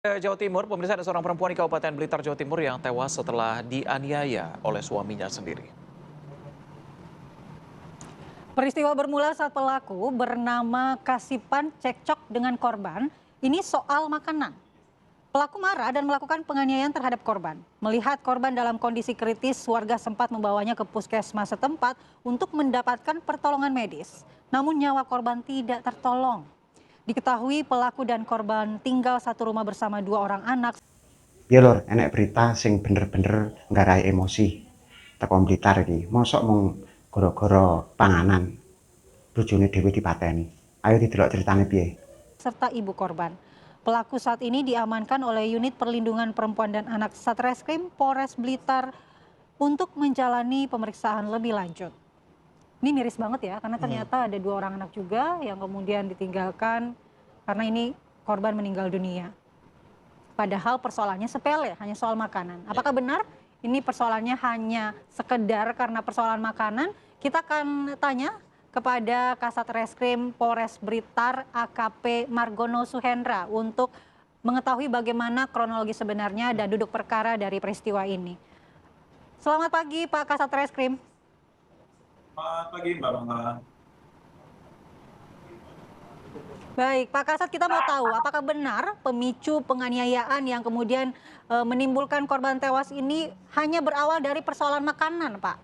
Jawa Timur, pemirsa ada seorang perempuan di Kabupaten Blitar, Jawa Timur yang tewas setelah dianiaya oleh suaminya sendiri. Peristiwa bermula saat pelaku bernama Kasipan cekcok dengan korban. Ini soal makanan. Pelaku marah dan melakukan penganiayaan terhadap korban. Melihat korban dalam kondisi kritis, warga sempat membawanya ke puskesmas setempat untuk mendapatkan pertolongan medis. Namun nyawa korban tidak tertolong. Diketahui pelaku dan korban tinggal satu rumah bersama dua orang anak. Ya lor, enek berita sing bener-bener nggarai emosi. Teko Blitar iki, mosok mung gara-gara panganan bojone dhewe dipateni. Ayo didelok ceritane piye. Serta ibu korban. Pelaku saat ini diamankan oleh Unit Perlindungan Perempuan dan Anak Satreskrim Polres Blitar untuk menjalani pemeriksaan lebih lanjut. Ini miris banget ya, karena ternyata ada dua orang anak juga yang kemudian ditinggalkan karena ini korban meninggal dunia. Padahal persoalannya sepele, hanya soal makanan. Apakah benar ini persoalannya hanya sekedar karena persoalan makanan? Kita akan tanya kepada Kasat Reskrim Polres Blitar AKP Margono Suhendra untuk mengetahui bagaimana kronologi sebenarnya dan duduk perkara dari peristiwa ini. Selamat pagi Pak Kasat Reskrim. Selamat pagi Mbak Mangga. Baik, Pak Kasat, kita mau tahu apakah benar pemicu penganiayaan yang kemudian menimbulkan korban tewas ini hanya berawal dari persoalan makanan, Pak?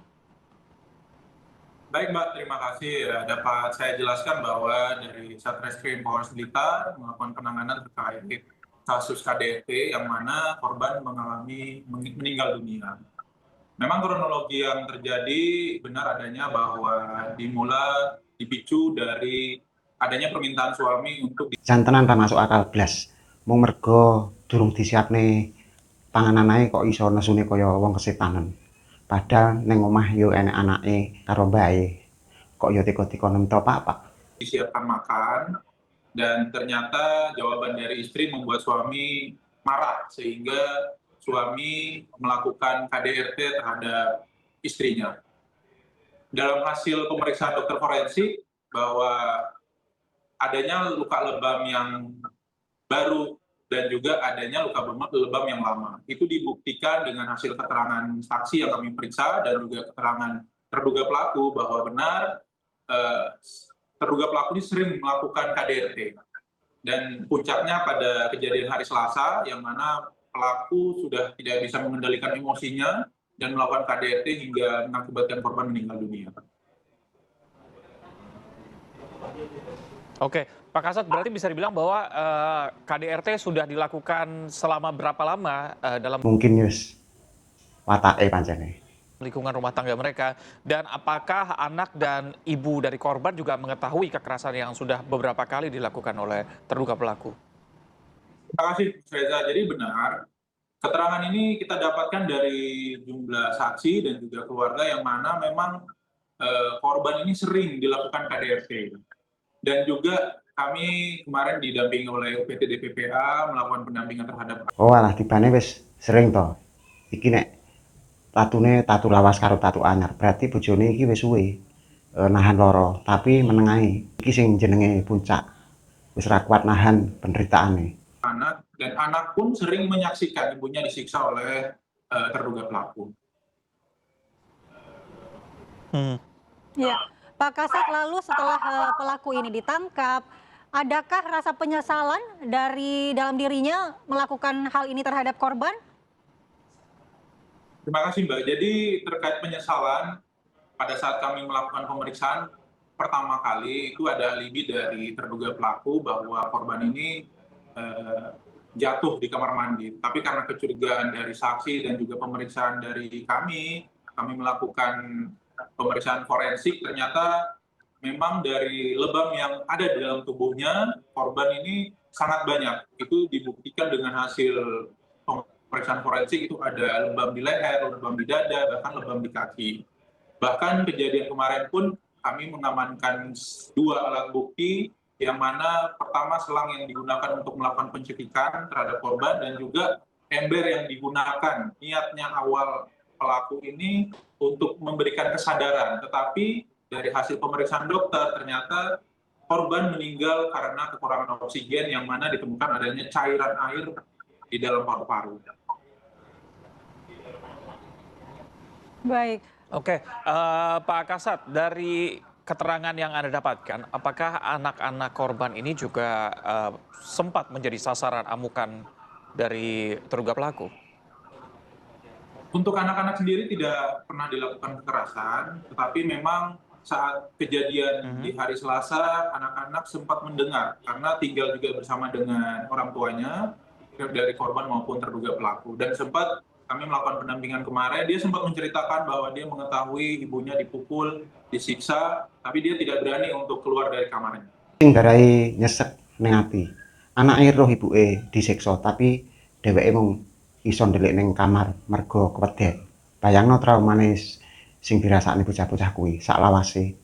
Baik Mbak, terima kasih. Dapat saya jelaskan bahwa dari Satreskrim Polres Blitar melakukan penanganan terkait kasus KDRT yang mana korban mengalami meninggal dunia. Memang kronologi yang terjadi benar adanya bahwa dipicu dari adanya permintaan suami untuk Jantenan ra masuk akal blas. Mung mergo durung disiapne panganan ae kok iso nesune kaya wong kesetanan. Padahal ning omah yo enek anake karo mbae. Kok yo teko-teko nemto Pak. disiapkan makan, dan ternyata jawaban dari istri membuat suami marah sehingga suami melakukan KDRT terhadap istrinya. Dalam hasil pemeriksaan dokter forensik bahwa adanya luka lebam yang baru dan juga adanya luka lebam yang lama. Itu dibuktikan dengan hasil keterangan saksi yang kami periksa dan juga keterangan terduga pelaku bahwa benar terduga pelaku ini sering melakukan KDRT. Dan puncaknya pada kejadian hari Selasa yang mana pelaku sudah tidak bisa mengendalikan emosinya dan melakukan KDRT hingga mengakibatkan korban meninggal dunia. Oke, Pak Kasat, berarti bisa dibilang bahwa KDRT sudah dilakukan selama berapa lama dalam Mungkin yus watake pancene. lingkungan rumah tangga mereka, dan apakah anak dan ibu dari korban juga mengetahui kekerasan yang sudah beberapa kali dilakukan oleh terduga pelaku? Terima kasih, Reza. Jadi benar, keterangan ini kita dapatkan dari jumlah saksi dan juga keluarga yang mana memang korban ini sering dilakukan KDRT. Dan juga kami kemarin didampingi oleh UPT DPPA melakukan pendampingan terhadap. Oh alah tibane wis sering to. Iki nek tatune tatu lawas karo tatu anyar. Berarti bojone iki wis suwe nahan loro, tapi menengahi. Iki sing jenenge puncak. Wis ra kuat nahan penderitaane. Anak, dan anak pun sering menyaksikan ibunya disiksa oleh terduga pelaku. Ya, Pak Kasat, lalu setelah pelaku ini ditangkap, adakah rasa penyesalan dari dalam dirinya melakukan hal ini terhadap korban? Terima kasih Mbak. Jadi terkait penyesalan, pada saat kami melakukan pemeriksaan pertama kali itu ada alibi dari terduga pelaku bahwa korban ini jatuh di kamar mandi. Tapi karena kecurigaan dari saksi dan juga pemeriksaan dari kami melakukan pemeriksaan forensik, ternyata memang dari lebam yang ada di dalam tubuhnya korban ini sangat banyak. Itu dibuktikan dengan hasil pemeriksaan forensik, itu ada lebam di leher, lebam di dada, bahkan lebam di kaki. Bahkan kejadian kemarin pun kami mengamankan 2 alat bukti, yang mana pertama selang yang digunakan untuk melakukan pencekikan terhadap korban dan juga ember yang digunakan. Niatnya awal pelaku ini untuk memberikan kesadaran, tetapi dari hasil pemeriksaan dokter ternyata korban meninggal karena kekurangan oksigen, yang mana ditemukan adanya cairan air di dalam paru-paru. Baik, Oke, Pak Kasat, dari keterangan yang Anda dapatkan, apakah anak-anak korban ini juga sempat menjadi sasaran amukan dari terduga pelaku? Untuk anak-anak sendiri tidak pernah dilakukan kekerasan, tetapi memang saat kejadian di hari Selasa, anak-anak sempat mendengar karena tinggal juga bersama dengan orang tuanya dari korban maupun terduga pelaku. Dan sempat kami melakukan pendampingan kemarin, dia sempat menceritakan bahwa dia mengetahui ibunya dipukul, disiksa, tapi dia tidak berani untuk keluar dari kamarnya. Sing garai nyesek ning ati. Anake roh ibuke disiksa tapi dheweke mung iso ndelik ning kamar mergo keweden. Bayangno traumane sing dirasakne bocah-bocah kuwi sak lawase.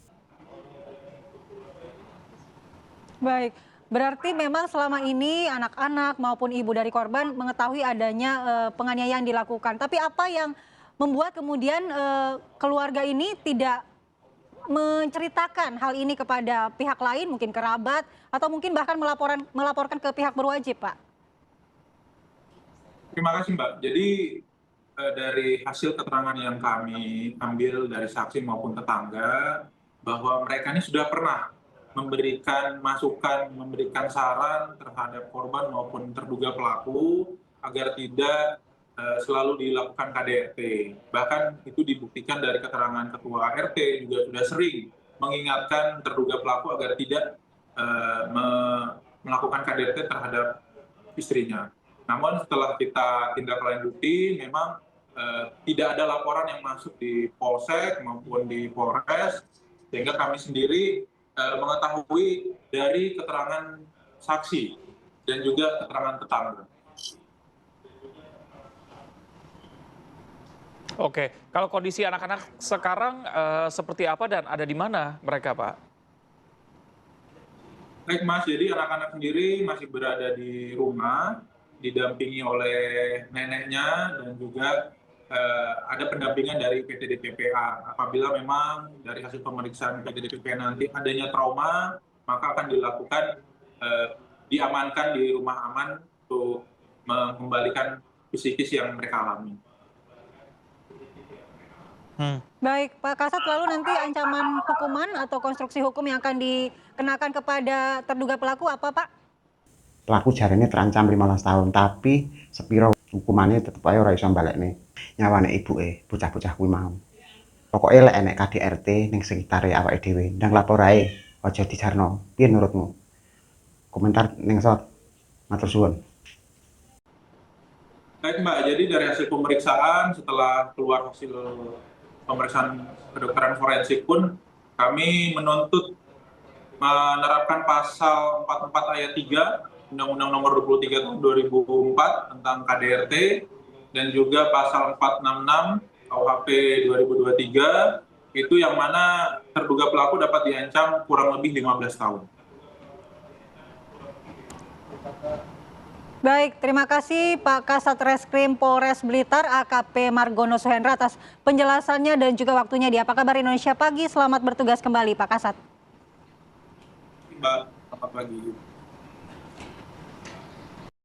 baik. Berarti memang selama ini anak-anak maupun ibu dari korban mengetahui adanya penganiayaan dilakukan. Tapi apa yang membuat kemudian keluarga ini tidak menceritakan hal ini kepada pihak lain, mungkin kerabat, atau mungkin bahkan melaporkan ke pihak berwajib, Pak? Terima kasih Mbak. Jadi dari hasil keterangan yang kami ambil dari saksi maupun tetangga, bahwa mereka ini sudah pernah memberikan masukan, memberikan saran terhadap korban maupun terduga pelaku agar tidak selalu dilakukan KDRT. Bahkan itu dibuktikan dari keterangan ketua RT juga sudah sering mengingatkan terduga pelaku agar tidak melakukan KDRT terhadap istrinya. Namun setelah kita tindaklanjuti, memang tidak ada laporan yang masuk di Polsek maupun di Polres, sehingga kami sendiri mengetahui dari keterangan saksi dan juga keterangan tetangga. Oke, kalau kondisi anak-anak sekarang seperti apa dan ada di mana mereka, Pak? Baik Mas, jadi anak-anak sendiri masih berada di rumah, didampingi oleh neneknya dan juga ada pendampingan dari PT DPPA. Apabila memang dari hasil pemeriksaan PT DPPA nanti adanya trauma, maka akan dilakukan diamankan di rumah aman untuk mengembalikan psikis yang mereka alami. Baik, Pak Kasat, lalu nanti ancaman hukuman atau konstruksi hukum yang akan dikenakan kepada terduga pelaku apa, Pak? Pelaku jarene terancam 15 tahun, tapi sepiro hukumannya tetep ae ora iso balekne nyawane ibuke bocah-bocah kuwi mau. Pokoke lek enek KDRT ning sekitare awake dhewe, ndang lapor ae, aja dijarno. Piye menurutmu? Komentar ning sot. Matur suwun. Baik Mbak, jadi dari hasil pemeriksaan setelah keluar hasil pemeriksaan kedokteran forensik pun kami menuntut menerapkan pasal 44 ayat 3 Undang-Undang Nomor 23 Tahun 2004 tentang KDRT dan juga pasal 466 KUHP 2023 itu yang mana terduga pelaku dapat diancam kurang lebih 15 tahun. Baik, terima kasih Pak Kasat Reskrim Polres Blitar AKP Margono Suhendra atas penjelasannya dan juga waktunya di Apa Kabar Indonesia Pagi. Selamat bertugas kembali Pak Kasat. Mbak, selamat pagi.